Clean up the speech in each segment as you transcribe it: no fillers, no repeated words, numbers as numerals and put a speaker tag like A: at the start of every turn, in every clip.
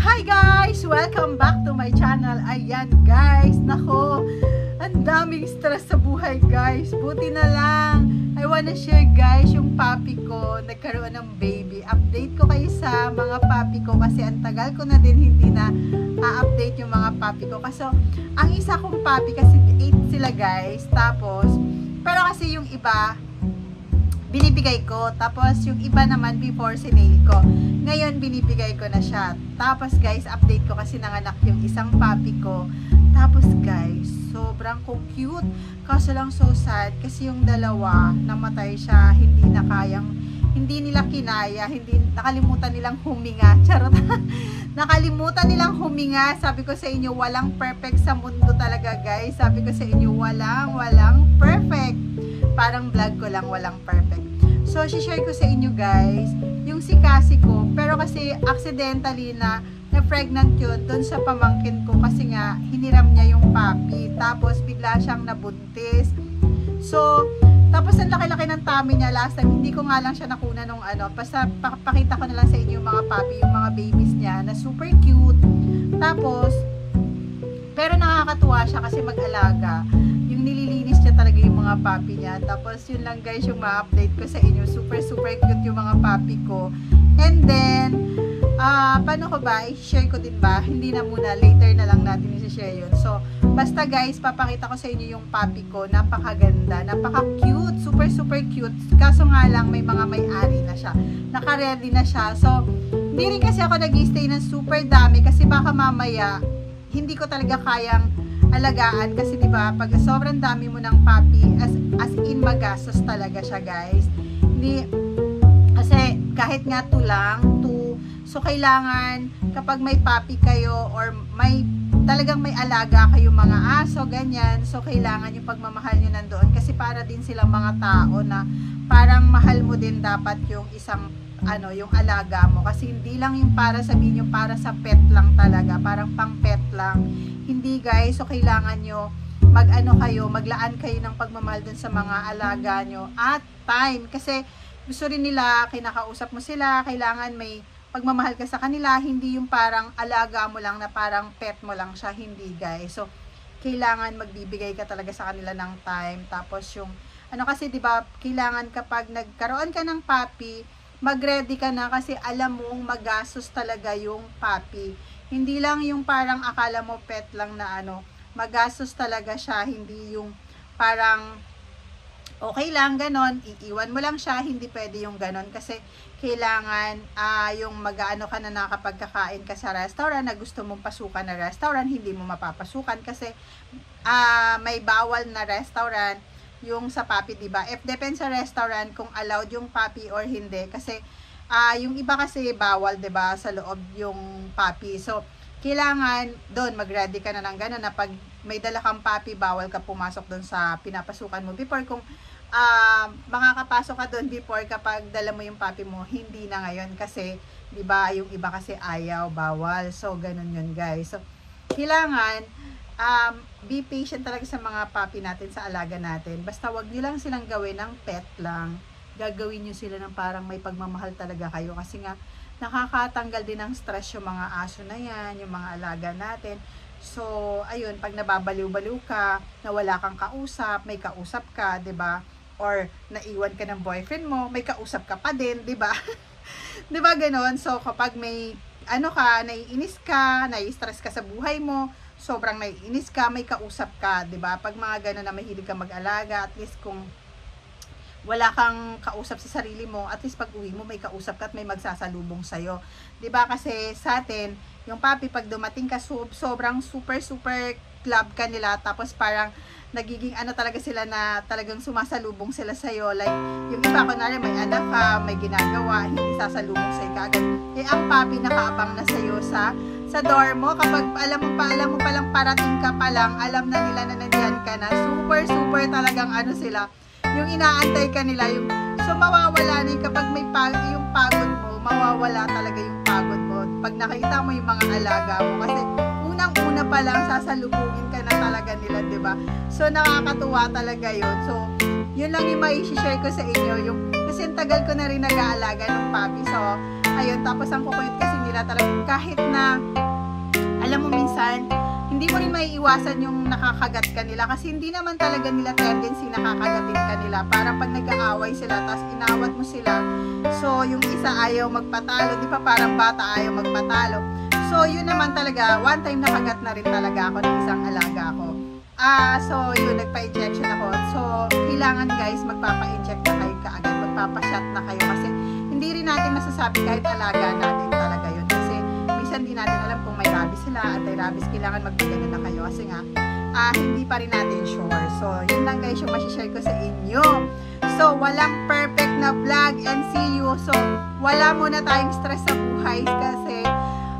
A: Hi guys! Welcome back to my channel. Ayan guys, nako, ang daming stress sa buhay guys. Buti na lang, I wanna share guys yung papi ko, nagkaroon ng baby. Update ko kayo sa mga papi ko kasi ang tagal ko na din hindi na update yung mga papi ko. Kasi ang isa kong papi kasi 8 sila guys. Tapos, pero kasi yung iba binibigay ko. Tapos, yung iba naman before sinail ko. Ngayon, binibigay ko na siya. Tapos, guys, update ko kasi nanganak yung isang papi ko. Tapos, guys, sobrang cute. Kaso lang so sad. Kasi yung dalawa, namatay siya. Hindi nila kinaya. Nakalimutan nilang huminga. Charot. Nakalimutan nilang huminga. Sabi ko sa inyo, walang perfect sa mundo talaga, guys. Sabi ko sa inyo, walang perfect. Parang vlog ko lang, walang perfect. So, share ko sa inyo guys, yung si Cassie ko, pero kasi accidentally na pregnant yun doon sa pamangkin ko kasi nga, hiniram niya yung papi. Tapos, bigla siyang nabuntis. So, tapos ang laki-laki ng tummy niya last time, hindi ko nga lang siya nakuna nung ano, basta pakita ko na lang sa inyo yung mga papi, yung mga babies niya na super cute. Tapos, pero nakakatuwa siya kasi mag-alaga. Yung nililinis niya talaga yung mga papi niya. Tapos yun lang guys yung ma-update ko sa inyo. Super cute yung mga papi ko. And then, paano ko ba? I-share ko din ba? Hindi na muna. Later na lang natin i-share yun. So, basta guys, papakita ko sa inyo yung papi ko. Napakaganda. Napaka-cute. Super cute. Kaso nga lang, may mga may-ari na siya. Naka-ready na siya. So, hindi rin kasi ako nag-stay ng super dami kasi baka mamaya hindi ko talaga kayang alagaan kasi 'di ba pag sobrang dami mo ng papi as in magastos talaga siya guys. Hindi kasi kahit nga 2 lang, so kailangan kapag may papi kayo or talagang may alaga kayo mga aso ganyan, so kailangan yung pagmamahal niyo nandoon kasi para din silang mga tao na parang mahal mo din dapat yung isang yung alaga mo kasi hindi lang yung para sabihin yung para sa pet lang talaga, parang pang pet lang. Hindi guys, so kailangan nyo maglaan kayo ng pagmamahal dun sa mga alaga nyo at time kasi gusto rin nila, kinakausap mo sila, kailangan may pagmamahal ka sa kanila, hindi yung parang alaga mo lang na parang pet mo lang siya, hindi guys. So kailangan magbibigay ka talaga sa kanila ng time. Tapos yung kasi 'di ba, kailangan kapag nagkaroon ka ng papi, mag-ready ka na kasi alam mong magastos talaga yung papi. Hindi lang yung parang akala mo pet lang na magastos talaga siya, hindi yung parang okay lang ganon, iiwan mo lang siya, hindi pwede yung ganon kasi kailangan yung mag-ano ka na nakapagkakain ka sa restaurant na gusto mong pasukan na restaurant, hindi mo mapapasukan kasi may bawal na restaurant yung sa papi, diba? Depende sa restaurant kung allowed yung papi or hindi kasi yung iba kasi bawal, diba, sa loob yung papi. So kailangan doon mag-ready ka na ng gano'n na pag may dala kang papi, bawal ka pumasok doon sa pinapasukan mo before. Kung makakapasok ka doon before kapag dala mo yung papi mo, hindi na ngayon kasi diba yung iba kasi ayaw, bawal. So ganun yun guys. So kailangan be patient talaga sa mga papi natin, sa alaga natin. Basta wag niyo lang silang gawin ng pet lang. Gagawin niyo sila ng parang may pagmamahal talaga kayo. Kasi nga, nakakatanggal din ng stress yung mga aso na yan, yung mga alaga natin. So, ayun, pag nababaliw-baliw ka, na wala kang kausap, may kausap ka, 'di ba? Or naiwan ka ng boyfriend mo, may kausap ka pa din, 'di ba? 'Di ba ganoon? So, kapag may naiinis ka, nai-stress ka sa buhay mo, sobrang naiinis ka, may kausap ka, 'di ba? Pag mga gano'n na mahilig ka mag-alaga, at least kung wala kang kausap sa sarili mo, at least pag uwi mo may kausap ka at may magsasalubong sa iyo. 'Di ba? Kasi sa atin, yung papi pag dumating ka, sobrang super love ka nila, tapos parang nagiging talaga sila na talagang sumasalubong sila sa iyo. Like yung iba kunwari may anak ka, may ginagawa, hindi sasalubong sa iyo kaagad. Ang papi nakaabang na sa iyo sa door mo. Kapag alam mo palang parating ka pa lang, alam na nila na nandiyan ka na. Super talagang sila. Yung inaantay ka nila, so mawawala na kapag may yung pagod mo, mawawala talaga yung pagod mo. Pag nakita mo yung mga alaga mo, kasi unang-una pa lang sasalubungin ka na talaga nila, 'di ba? So nakakatuwa talaga 'yun. So yun lang yung mai-share ko sa inyo, kasi ang tagal ko na rin nag-aalaga ng papi. So ayun, tapos ang kukulit kasi nila nila talaga kahit na alam mo minsan hindi mo rin maiiwasan yung nakakagat ka nila kasi hindi naman talaga nila tendency nakakagatin ka nila. Parang pag nag-aaway sila tapos inawat mo sila, so yung isa ayaw magpatalo, di ba parang bata ayaw magpatalo. So yun naman talaga, one time nakagat na rin talaga ako ng isang alaga ko. So yun, nagpa-injection ako. So kailangan guys magpapa-inject na kayo kaagad, magpapa-shot na kayo kasi hindi rin natin masasabi kahit alaga natin talaga yun. Kasi minsan di natin alam kung may rabies sila at may rabies, kailangan magpagano na kayo kasi nga hindi pa rin natin sure. So yun lang guys yung masishare ko sa inyo. So walang perfect na vlog and see you. So wala muna tayong stress sa buhay kasi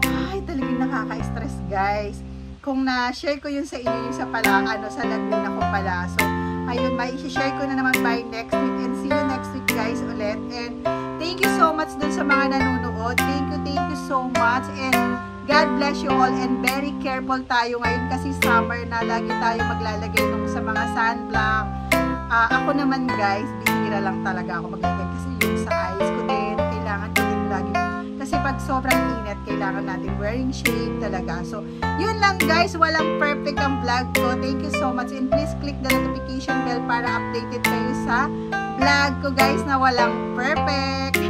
A: ay talagang nakaka-stress guys. Kung na-share ko yun sa inyo yung sa pala, sa Laguna ko pala. So ayun, mai-share ko na naman by next week and see you next week guys ulit. And thank you so much dun sa mga nanonood. Thank you so much and God bless you all and very careful tayo ngayon kasi summer na, lagi tayo maglalagay nung sa mga sunblock. Ako naman guys, bihira lang talaga ako maglagay kasi yung sa eyes ko din, kailangan ko din lagi. Kasi pag sobrang init, kailangan natin wearing shade talaga. So, yun lang guys, walang perfect ang vlog ko. Thank you so much and please click the notification bell para updated kayo sa vlog ko guys na walang perfect.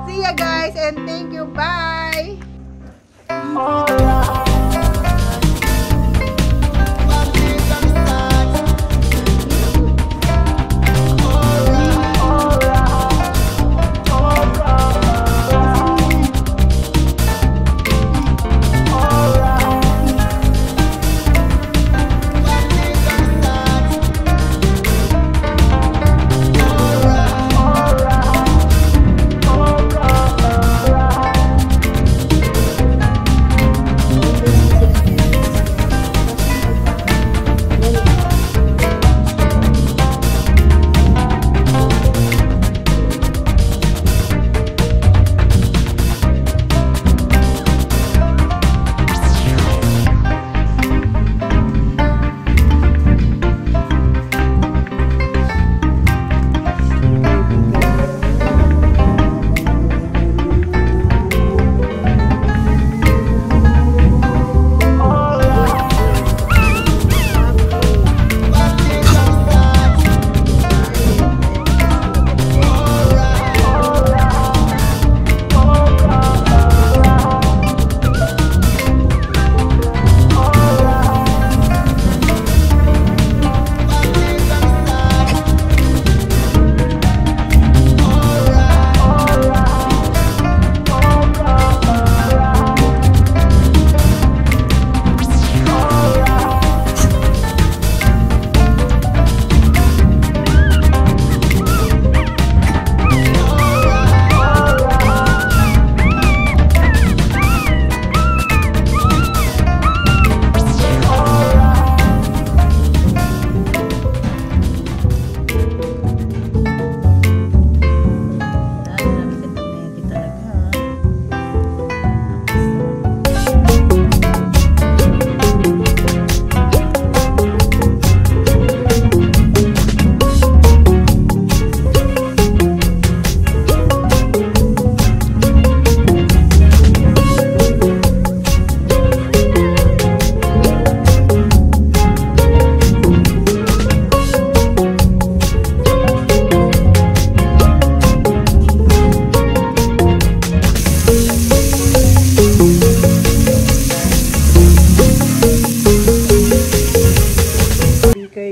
A: See ya guys and thank you, bye!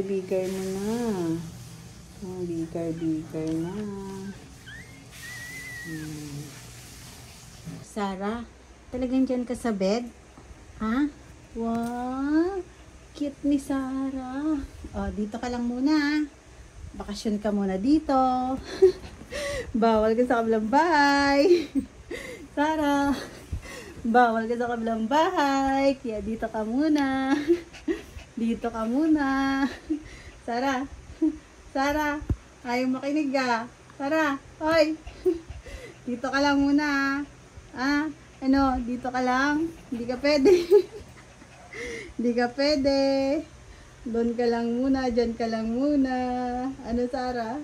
A: Bigay mo na. Bigay na. Sarah, talagang dyan ka sa bed? Ha? Wow! Cute ni Sarah. Oh, dito ka lang muna. Bakasyon ka muna dito. Bawal ka sa kabilang bahay. Sarah, bawal ka sa kabilang bahay. Kaya dito ka muna. Dito ka muna. Sarah. Sarah. Ayaw makinig ka. Sarah. Hoy. Dito ka lang muna. Ano? Dito ka lang. Hindi ka pwede. Hindi ka pwede. Doon ka lang muna. Diyan ka lang muna. Ano, Sarah?